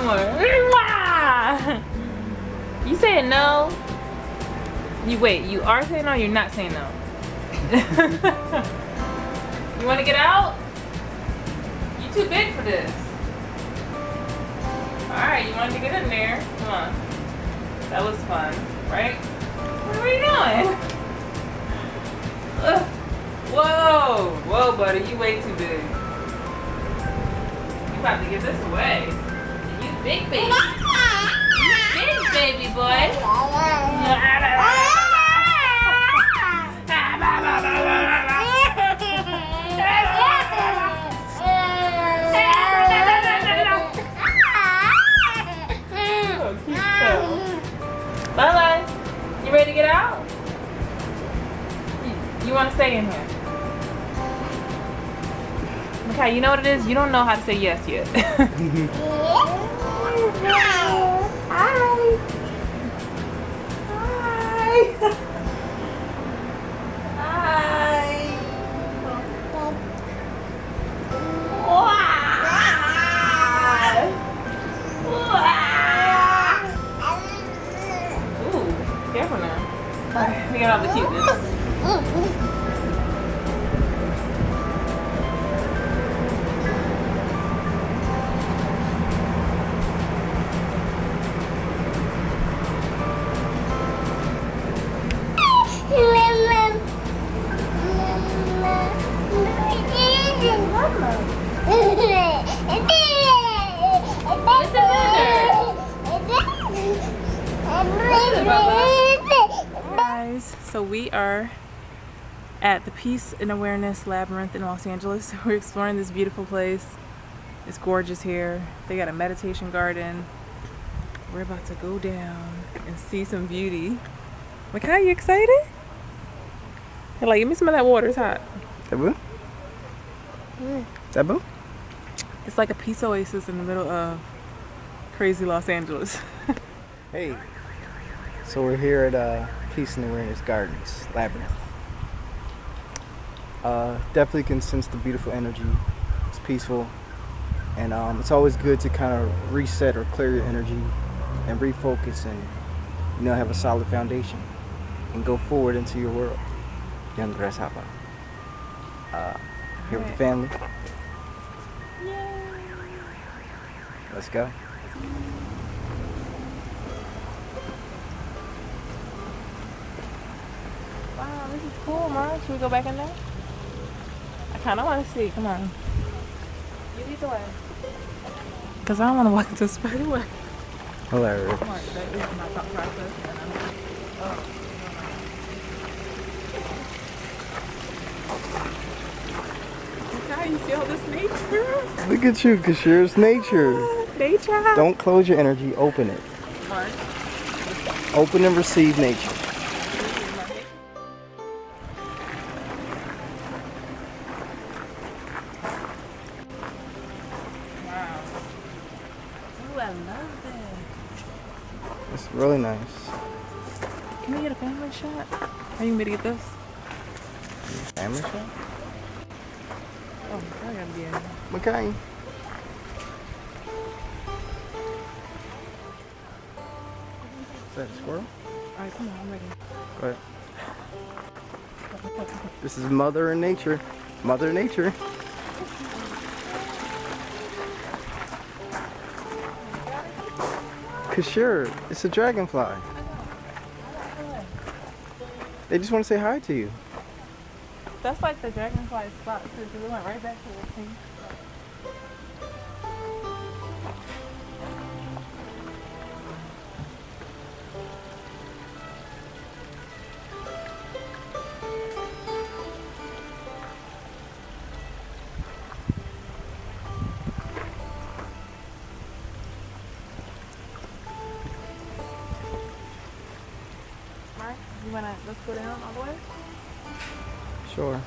one more. You saying no? You wait, you are saying no or you're not saying no? You want to get out? You too big for this. Alright, you wanted to get in there. Come on. That was fun, right? What are you doing? Whoa! Whoa, buddy, you way too big. You about to give this away. You big baby. You big baby boy. Bye-bye. You ready to get out? You want to stay in here? Okay, you know what it is? You don't know how to say yes yet. Hi. Ooh, careful now. We got all the cuteness. Guys, so we are at the Peace and Awareness Labyrinth in Los Angeles. We're exploring this beautiful place. It's gorgeous here. They got a meditation garden. We're about to go down and see some beauty. Makai, you excited? Hey, like, give me some of that water. It's hot. Taboo? Taboo? It's like a peace oasis in the middle of crazy Los Angeles. Hey, so we're here at Peace and Awareness Gardens, Labyrinth. Definitely can sense the beautiful energy. It's peaceful, and it's always good to kind of reset or clear your energy and refocus and, you know, have a solid foundation and go forward into your world. Young grasshopper. Here with the family. Yay. Let's go. Wow, this is cool, Mom. Should we go back in there? I kind of want to see. Come on. You lead the way. Because I don't want to walk into a spider web. Hilarious. Come on, that is my thought process. Okay, you see all this nature? Look at you, Kasheera. It's nature. Nature. Don't close your energy. Open it. Mark. Open and receive nature. Wow. Ooh, I love this. It's really nice. Can we get a family shot? Are you ready to get this? Family shot? Oh, I gotta be in here. Okay. Is that a squirrel? Alright, come on, I'm ready. Go ahead. This is Mother Nature. Mother Nature. Kasheera, it's a dragonfly. They just want to say hi to you. That's like the dragonfly spot too, because it went right back to the thing. Mark, you wanna let's go down all the way? Sure.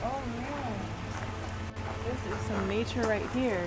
Oh man. This is some nature right here.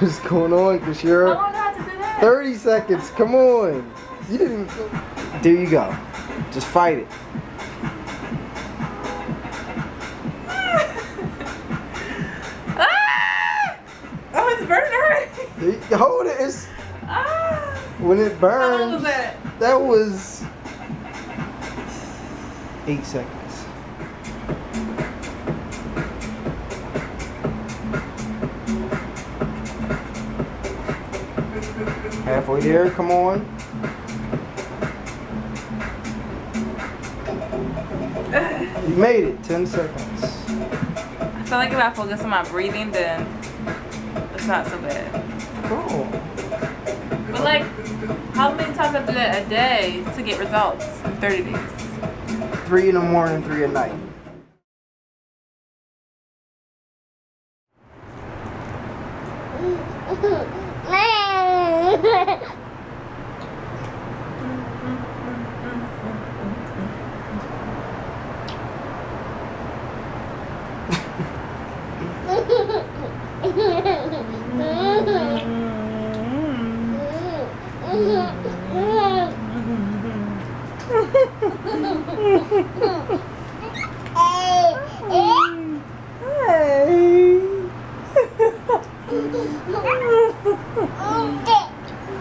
What's going on, I Kasheera? don't know how to do that. 30 seconds, come on. You didn't even... There you go. Just fight it. Oh, it's burning already. Hold it. It's, Ah. when it How burns, long was that? that was 8 seconds. Halfway there, come on. You made it, 10 seconds. I feel like if I focus on my breathing, then it's not so bad. Cool. But like, how many times I have to do that a day to get results in 30 days? 3 in the morning, 3 at night.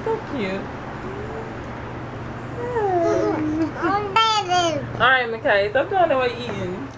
So cute. Alright, Mackay, stop doing that while you're eating.